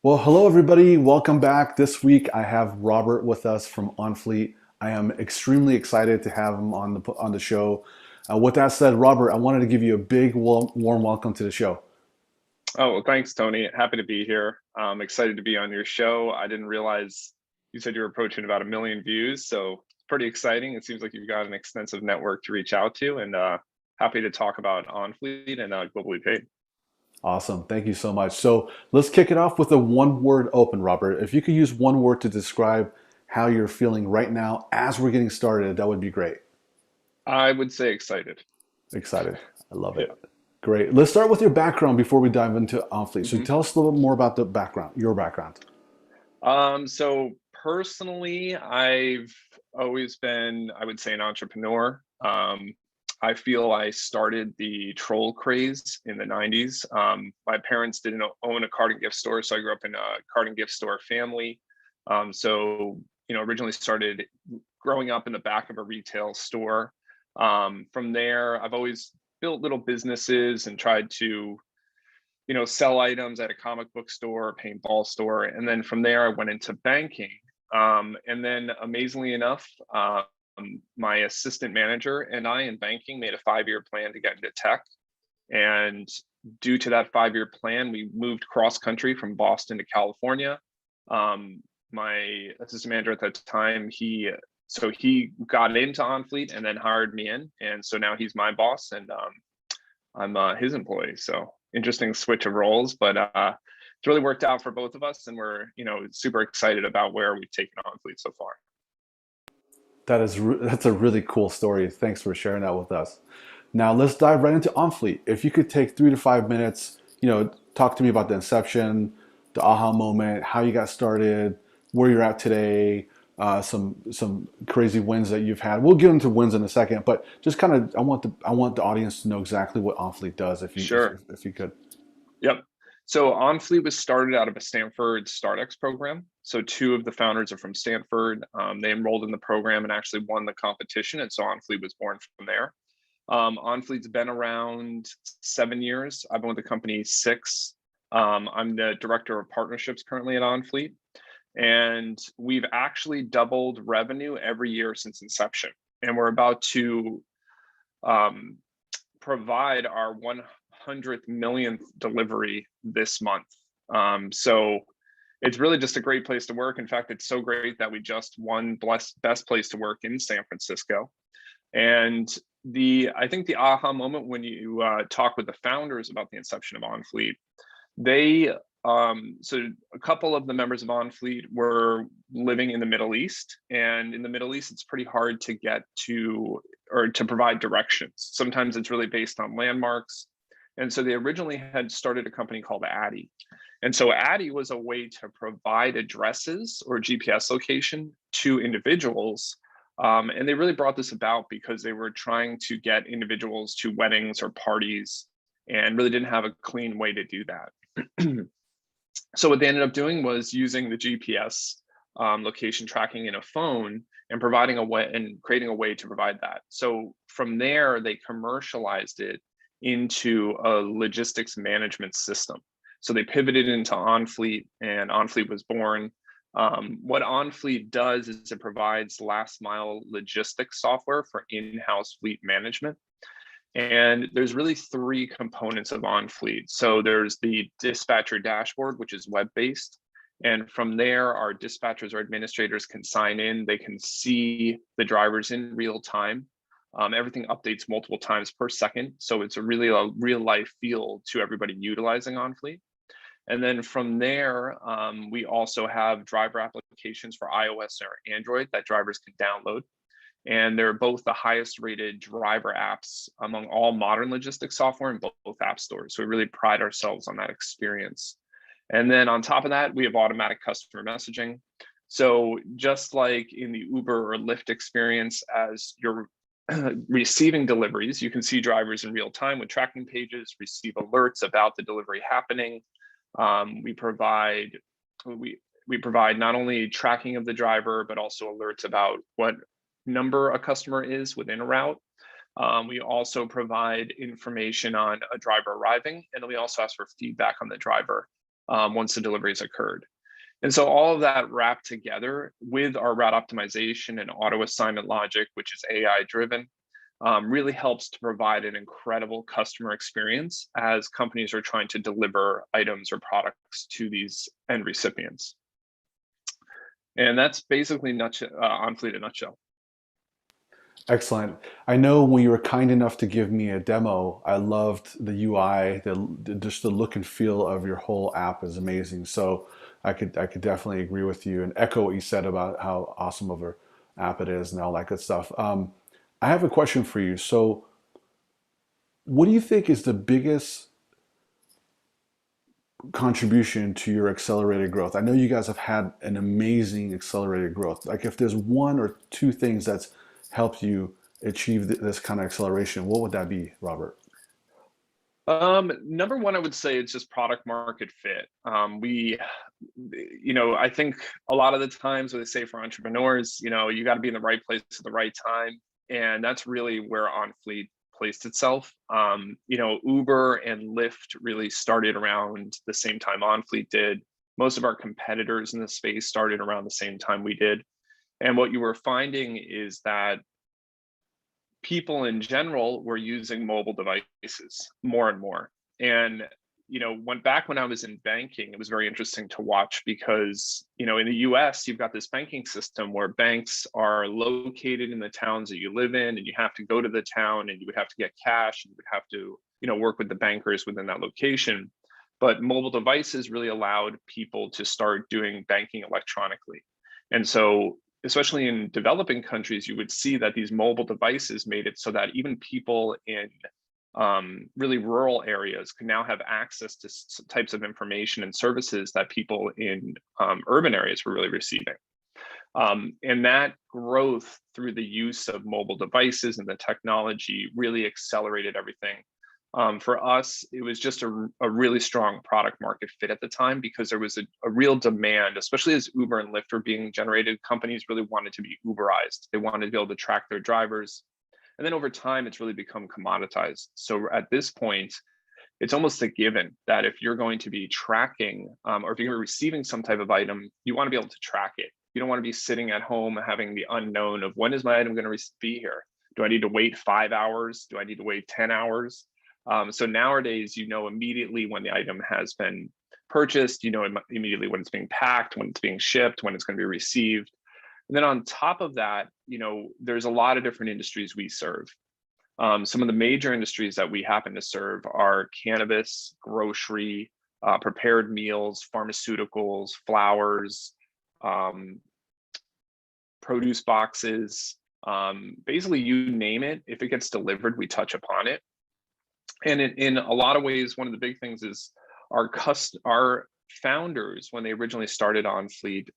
Well, hello everybody. Welcome back. This week I have Robert with us from Onfleet. I am extremely excited to have him on the show. With that said, Robert, I wanted to give you a big warm welcome to the show. Oh, well, thanks, Tony. Happy to be here. I'm excited to be on your show. I didn't realize you said you're approaching about 1 million views, so it's pretty exciting. It seems like you've got an extensive network to reach out to, and happy to talk about OnFleet and Globally Paid. Awesome. Thank you so much. So let's kick it off with a one-word open, Robert. If you could use one word to describe how you're feeling right now as we're getting started, that would be great. I would say excited. Excited. I love Yeah. it. Great. Let's start with your background before we dive into Onfleet. So hmm tell us a little bit more about the background, your background. So personally, I've always been, I would say, an entrepreneur. I feel I started the troll craze in the 90s. My parents didn't own a card and gift store, so I grew up in a card and gift store family. Originally started growing up in the back of a retail store. From there, I've always built little businesses and tried to sell items at a comic book store, a paintball store. And then from there, I went into banking. And then amazingly enough, my assistant manager and I in banking made a 5-year plan to get into tech. And due to that 5-year plan, we moved cross country from Boston to California. My assistant manager at that time, he got into Onfleet and then hired me in. And so now he's my boss and I'm his employee. So interesting switch of roles, but it's really worked out for both of us, and we're super excited about where we've taken Onfleet so far. That's a really cool story. Thanks for sharing that with us. Now let's dive right into Onfleet. If you could take 3 to 5 minutes, talk to me about the inception, the aha moment, how you got started, where you're at today, some crazy wins that you've had. We'll get into wins in a second, but just kind of I want the audience to know exactly what Onfleet does, Sure. if you could. Yep. So Onfleet was started out of a Stanford StartX program. So two of the founders are from Stanford. They enrolled in the program and actually won the competition, and so Onfleet was born from there. Onfleet's been around 7 years. I've been with the company 6. I'm the director of partnerships currently at Onfleet, and we've actually doubled revenue every year since inception. And we're about to um, provide our 100th millionth delivery this month. So it's really just a great place to work. In fact, it's so great that we just won best place to work in San Francisco. And I think the aha moment when you talk with the founders about the inception of Onfleet, they so a couple of the members of Onfleet were living in the Middle East, and in the Middle East, it's pretty hard to get to or to provide directions. Sometimes it's really based on landmarks, and so they originally had started a company called Addy, and so Addy was a way to provide addresses or GPS location to individuals. And they really brought this about because they were trying to get individuals to weddings or parties and really didn't have a clean way to do that. So what they ended up doing was using the GPS location tracking in a phone and providing a way and creating a way to provide that. So from there, they commercialized it into a logistics management system. So they pivoted into Onfleet, and Onfleet was born. What Onfleet does is it provides last mile logistics software for in-house fleet management. And there's really 3 components of Onfleet. So there's the dispatcher dashboard, which is web-based. And from there, our dispatchers or administrators can sign in. They can see the drivers in real time. Everything updates multiple times per second. So it's a real life feel to everybody utilizing Onfleet. And then from there, we also have driver applications for iOS or Android that drivers can download. And they're both the highest rated driver apps among all modern logistics software in both app stores. So we really pride ourselves on that experience. And then on top of that, we have automatic customer messaging. So just like in the Uber or Lyft experience, as you're receiving deliveries, you can see drivers in real time with tracking pages, receive alerts about the delivery happening. We provide not only tracking of the driver, but also alerts about what number a customer is within a route. We also provide information on a driver arriving, and then we also ask for feedback on the driver. once the delivery has occurred. And so all of that wrapped together with our route optimization and auto assignment logic, which is AI driven, really helps to provide an incredible customer experience as companies are trying to deliver items or products to these end recipients. And that's basically Onfleet in a nutshell. Excellent. I know when you were kind enough to give me a demo, I loved the UI, just the look and feel of your whole app is amazing. So I could definitely agree with you and echo what you said about how awesome of an app it is and all that good stuff. I have a question for you. So, what do you think is the biggest contribution to your accelerated growth? I know you guys have had an amazing accelerated growth. Like if there's one or two things that's helped you achieve this kind of acceleration, what would that be, Robert? Number one, I would say it's just product market fit. I think a lot of the times what they say for entrepreneurs, you got to be in the right place at the right time. And that's really where OnFleet placed itself. Uber and Lyft really started around the same time OnFleet did. Most of our competitors in the space started around the same time we did. And what you were finding is that people in general were using mobile devices more and more. And when I was in banking, it was very interesting to watch because in the US, you've got this banking system where banks are located in the towns that you live in, and you have to go to the town and you would have to get cash and you would have to work with the bankers within that location. But mobile devices really allowed people to start doing banking electronically. And so especially in developing countries, you would see that these mobile devices made it so that even people in really rural areas can now have access to types of information and services that people in urban areas were really receiving. And that growth through the use of mobile devices and the technology really accelerated everything. For us, it was just a really strong product market fit at the time because there was a real demand, especially as Uber and Lyft were being generated. Companies really wanted to be Uberized. They wanted to be able to track their drivers. And then over time, it's really become commoditized. So at this point, it's almost a given that if you're going to be tracking or if you're receiving some type of item, you want to be able to track it. You don't want to be sitting at home having the unknown of when is my item going to be here? Do I need to wait 5 hours? Do I need to wait 10 hours? So nowadays, immediately when the item has been purchased, immediately when it's being packed, when it's being shipped, when it's going to be received. And then on top of that, there's a lot of different industries we serve. Some of the major industries that we happen to serve are cannabis, grocery, prepared meals, pharmaceuticals, flowers, produce boxes, basically you name it. If it gets delivered, we touch upon it. And in a lot of ways, one of the big things is our founders, when they originally started OnFleet,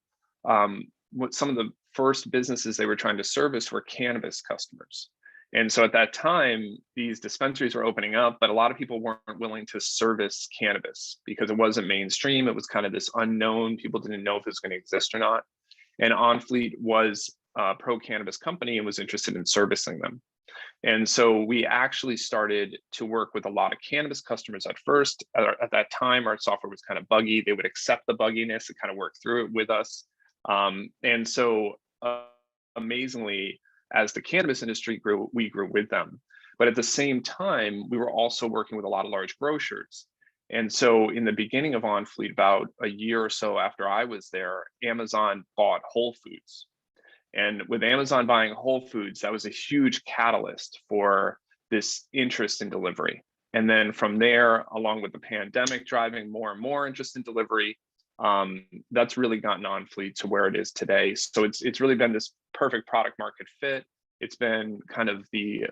what some of the first businesses they were trying to service were cannabis customers. And so at that time, these dispensaries were opening up, but a lot of people weren't willing to service cannabis because it wasn't mainstream. It was kind of this unknown. People didn't know if it was going to exist or not. And OnFleet was a pro-cannabis company and was interested in servicing them. And so we actually started to work with a lot of cannabis customers at first. At that time, our software was kind of buggy. They would accept the bugginess and kind of work through it with us. And so amazingly, as the cannabis industry grew, we grew with them. But at the same time, we were also working with a lot of large grocers. And so in the beginning of OnFleet, about a year or so after I was there, Amazon bought Whole Foods. And with Amazon buying Whole Foods, that was a huge catalyst for this interest in delivery. And then from there, along with the pandemic driving more and more interest in delivery, that's really gotten OnFleet to where it is today. So it's really been this perfect product market fit. It's been kind of the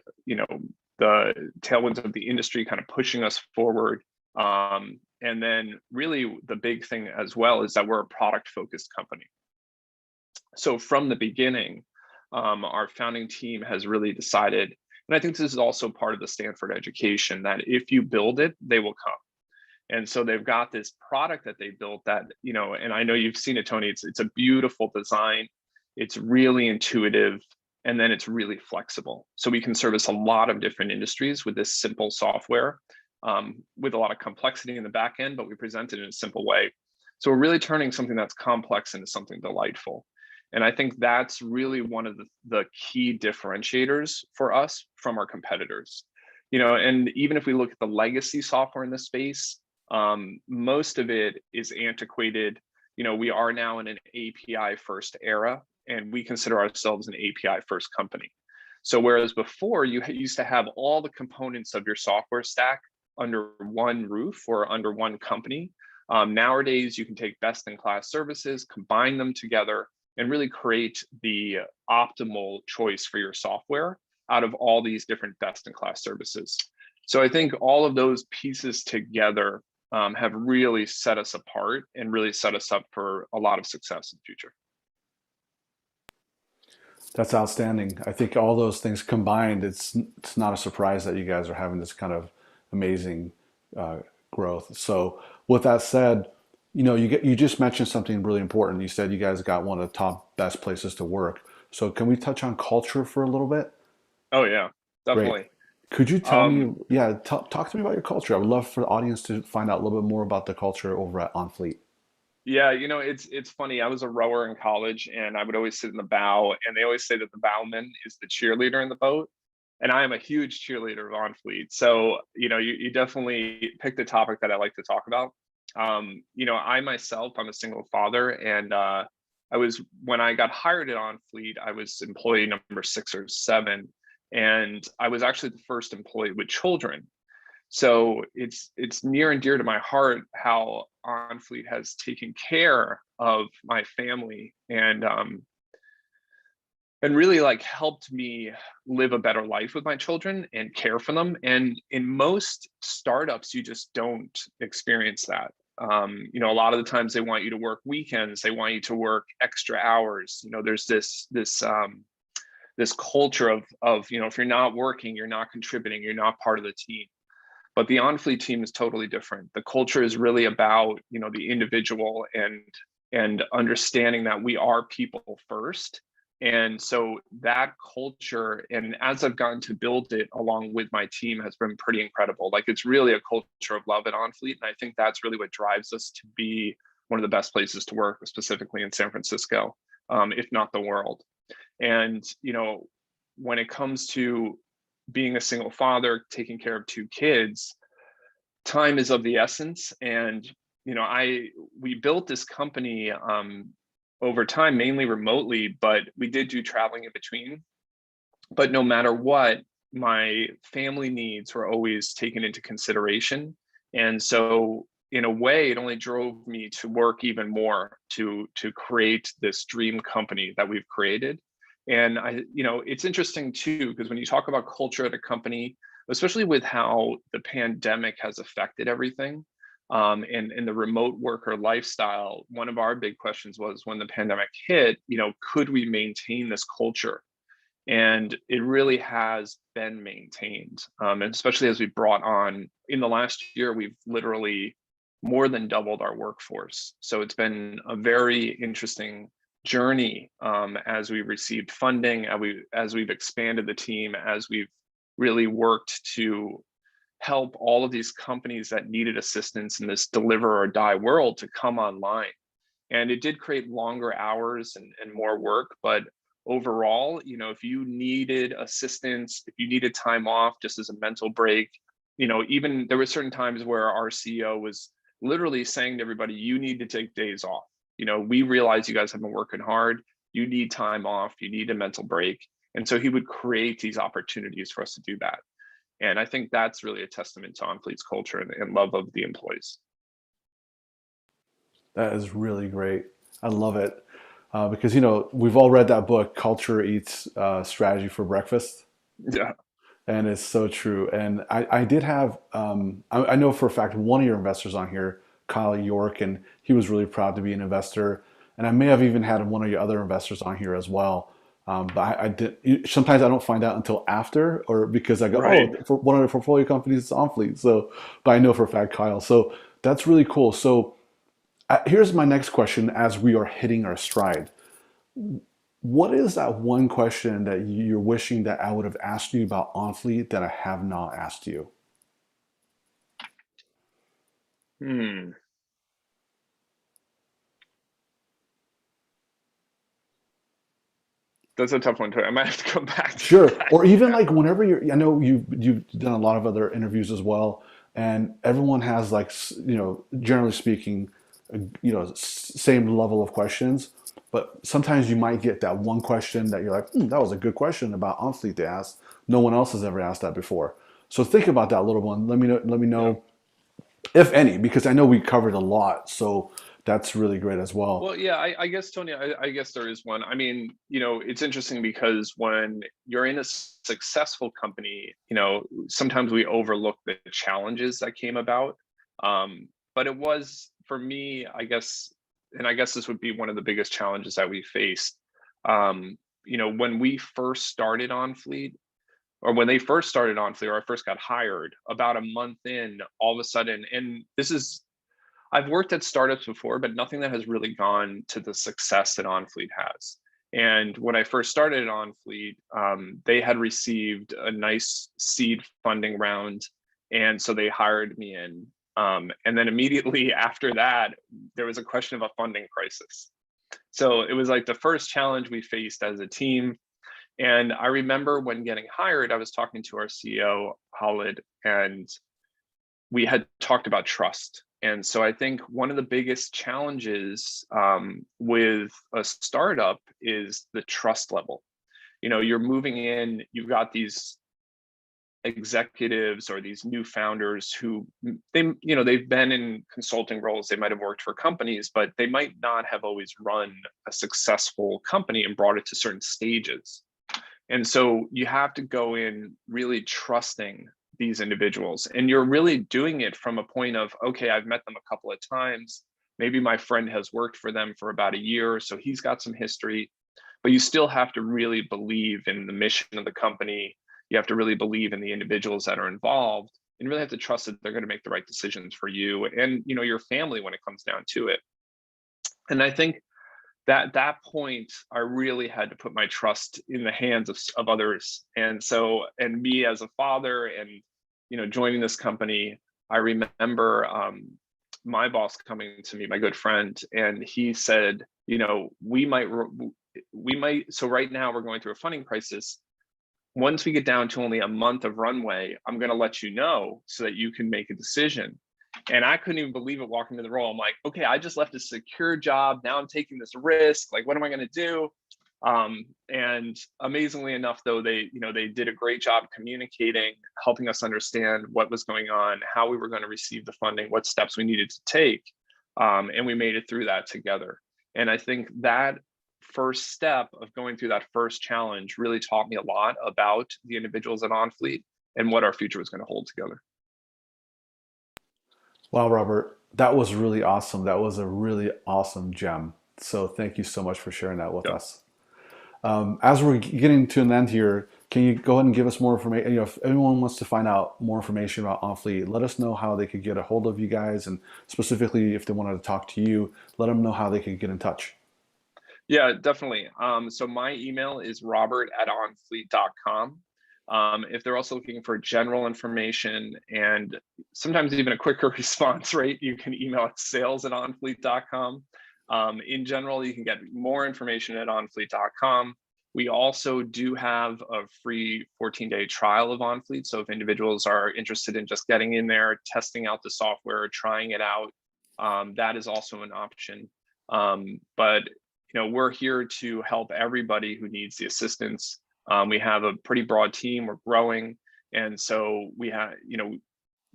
tailwinds of the industry kind of pushing us forward. And then really the big thing as well is that we're a product focused company. So from the beginning, our founding team has really decided, and I think this is also part of the Stanford education, that if you build it, they will come. And so they've got this product that they built that, and I know you've seen it, Tony, it's a beautiful design. It's really intuitive, and then it's really flexible. So we can service a lot of different industries with this simple software. with a lot of complexity in the back end, but we present it in a simple way. So we're really turning something that's complex into something delightful. And I think that's really one of the key differentiators for us from our competitors. And even if we look at the legacy software in this space, most of it is antiquated. We are now in an API first era, and we consider ourselves an API first company. So whereas before you used to have all the components of your software stack under one roof or under one company, nowadays you can take best in class services, combine them together, and really create the optimal choice for your software out of all these different best in class services. So I think all of those pieces together have really set us apart and really set us up for a lot of success in the future. That's outstanding. I think all those things combined, it's not a surprise that you guys are having this kind of amazing uh, growth. So with that said, you just mentioned something really important. You said you guys got one of the top best places to work. So can we touch on culture for a little bit? Oh yeah, Great. definitely. Could you tell Um, me, yeah, talk to me about your culture. I would love for the audience to find out a little bit more about the culture over at Onfleet. Yeah, it's funny. I was a rower in college, and I would always sit in the bow, and they always say that the bowman is the cheerleader in the boat. And I am a huge cheerleader of OnFleet. So, you definitely picked a topic that I like to talk about. I myself, I'm a single father, and when I got hired at OnFleet, I was employee number 6 or 7, and I was actually the first employee with children. So it's near and dear to my heart how OnFleet has taken care of my family and really like helped me live a better life with my children and care for them. And in most startups, you just don't experience that. A lot of the times they want you to work weekends, they want you to work extra hours. There's this culture of if you're not working, you're not contributing, you're not part of the team. But the OnFleet team is totally different. The culture is really about the individual and understanding that we are people first. And so that culture, and as I've gotten to build it along with my team, has been pretty incredible. Like it's really a culture of love at OnFleet, and I think that's really what drives us to be one of the best places to work, specifically in San Francisco, if not the world. And when it comes to being a single father, taking care of 2 kids, time is of the essence. And we built this company over time, mainly remotely, but we did do traveling in between. But no matter what, my family needs were always taken into consideration. And so in a way, it only drove me to work even more to create this dream company that we've created. And it's interesting too, because when you talk about culture at a company, especially with how the pandemic has affected everything, and the remote worker lifestyle, one of our big questions was when the pandemic hit, could we maintain this culture? And it really has been maintained. And especially as we brought on in the last year, we've literally more than doubled our workforce. So it's been a very interesting journey as we received funding, as we've expanded the team, as we've really worked to help all of these companies that needed assistance in this deliver or die world to come online. And it did create longer hours and more work, but overall, if you needed assistance, if you needed time off just as a mental break, even there were certain times where our CEO was literally saying to everybody, you need to take days off. We realize you guys have been working hard. You need time off. You need a mental break. And so he would create these opportunities for us to do that. And I think that's really a testament to OnFleet's culture and love of the employees. That is really great. I love it because we've all read that book, Culture Eats Strategy for Breakfast, Yeah. and it's so true. And I did have I know for a fact one of your investors on here, Kyle York, and he was really proud to be an investor. And I may have even had one of your other investors on here as well. But I did. Sometimes I don't find out until after, or because I go, Right. oh, for one of the portfolio companies is OnFleet. So, but I know for a fact Kyle. So that's really cool. So here's my next question: as we are hitting our stride, what is that one question that you're wishing that I would have asked you about OnFleet that I have not asked you? Hmm. That's a tough one too. I might have to come back to Sure. that. Or even Yeah. like whenever I know you've done a lot of other interviews as well, and everyone has like, generally speaking, same level of questions. But sometimes you might get that one question that you're like, that was a good question about Onfleet they asked. No one else has ever asked that before. So think about that little one. Let me know. Let me Yeah. know if any, because I know we covered a lot. So that's really great as well. Well, yeah, I guess, Tony, I guess there is one. I mean, it's interesting because when you're in a successful company, sometimes we overlook the challenges that came about. But it was, for me, I guess, and I guess this would be one of the biggest challenges that we faced. When we first started on Fleet, or when they first started on Fleet, or I first got hired, about a month in, all of a sudden, and this is, I've worked at startups before, but nothing that has really gone to the success that Onfleet has. And when I first started at Onfleet, they had received a nice seed funding round, and so they hired me in. And then immediately after that, there was a question of a funding crisis. So it was like the first challenge we faced as a team. And I remember when getting hired, I was talking to our CEO, Khalid, and we had talked about trust. And so I think one of the biggest challenges with a startup is the trust level. You're moving in, you've got these executives or these new founders who they've been in consulting roles, they might have worked for companies, but they might not have always run a successful company and brought it to certain stages. And so you have to go in really trusting these individuals. And you're really doing it from a point of, okay, I've met them a couple of times. Maybe my friend has worked for them for about a year, so he's got some history. But you still have to really believe in the mission of the company. You have to really believe in the individuals that are involved, and really have to trust that they're going to make the right decisions for you and your family when it comes down to it. And I think that point, I really had to put my trust in the hands of others. And so, and me as a father, and joining this company, I remember my boss coming to me, my good friend, and he said, we might. So right now we're going through a funding crisis. Once we get down to only a month of runway, I'm going to let you know so that you can make a decision. And I couldn't even believe it walking into the role. I'm like, okay, I just left a secure job. Now I'm taking this risk. Like, what am I going to do? And amazingly enough, though, they did a great job communicating, helping us understand what was going on, how we were going to receive the funding, what steps we needed to take. And we made it through that together. And I think that first step of going through that first challenge really taught me a lot about the individuals at Onfleet and what our future was going to hold together. Wow, Robert, that was really awesome. That was a really awesome gem. So thank you so much for sharing that with Yeah. us. As we're getting to an end here, can you go ahead and give us more information? If anyone wants to find out more information about Onfleet, let us know how they could get a hold of you guys, and specifically if they wanted to talk to you, let them know how they could get in touch. Yeah, definitely. So my email is robert@onfleet.com. If they're also looking for general information and sometimes even a quicker response rate, you can email at sales@onfleet.com. In general, you can get more information at onfleet.com. We also do have a free 14-day trial of Onfleet. So if individuals are interested in just getting in there, testing out the software, trying it out, that is also an option. But we're here to help everybody who needs the assistance. We have a pretty broad team. We're growing, and so we have,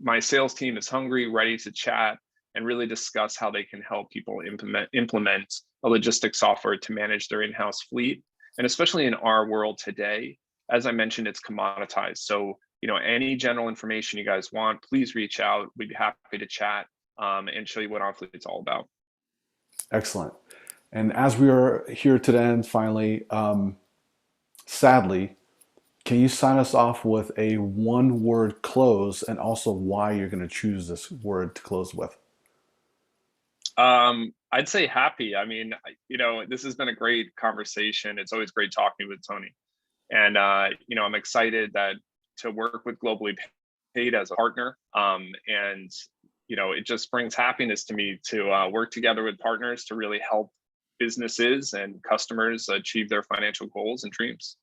my sales team is hungry, ready to chat and really discuss how they can help people implement a logistics software to manage their in-house fleet. And especially in our world today, as I mentioned, it's commoditized. So any general information you guys want, please reach out. We'd be happy to chat and show you what Onfleet's all about. Excellent. And as we are here to the end, finally, sadly, can you sign us off with a one-word close, and also why you're going to choose this word to close with? I'd say happy. I mean, this has been a great conversation. It's always great talking with Tony. And I'm excited that to work with Globally Paid as a partner. And it just brings happiness to me to work together with partners to really help businesses and customers achieve their financial goals and dreams.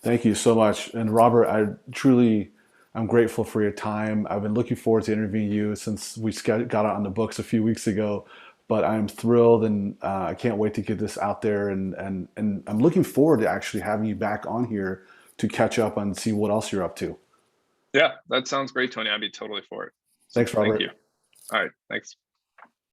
Thank you so much. And Robert, I'm grateful for your time. I've been looking forward to interviewing you since we got out on the books a few weeks ago. But I'm thrilled, and I can't wait to get this out there. And I'm looking forward to actually having you back on here to catch up and see what else you're up to. Yeah, that sounds great, Tony. I'd be totally for it. So Thanks, thank you. Robert. All right, thanks.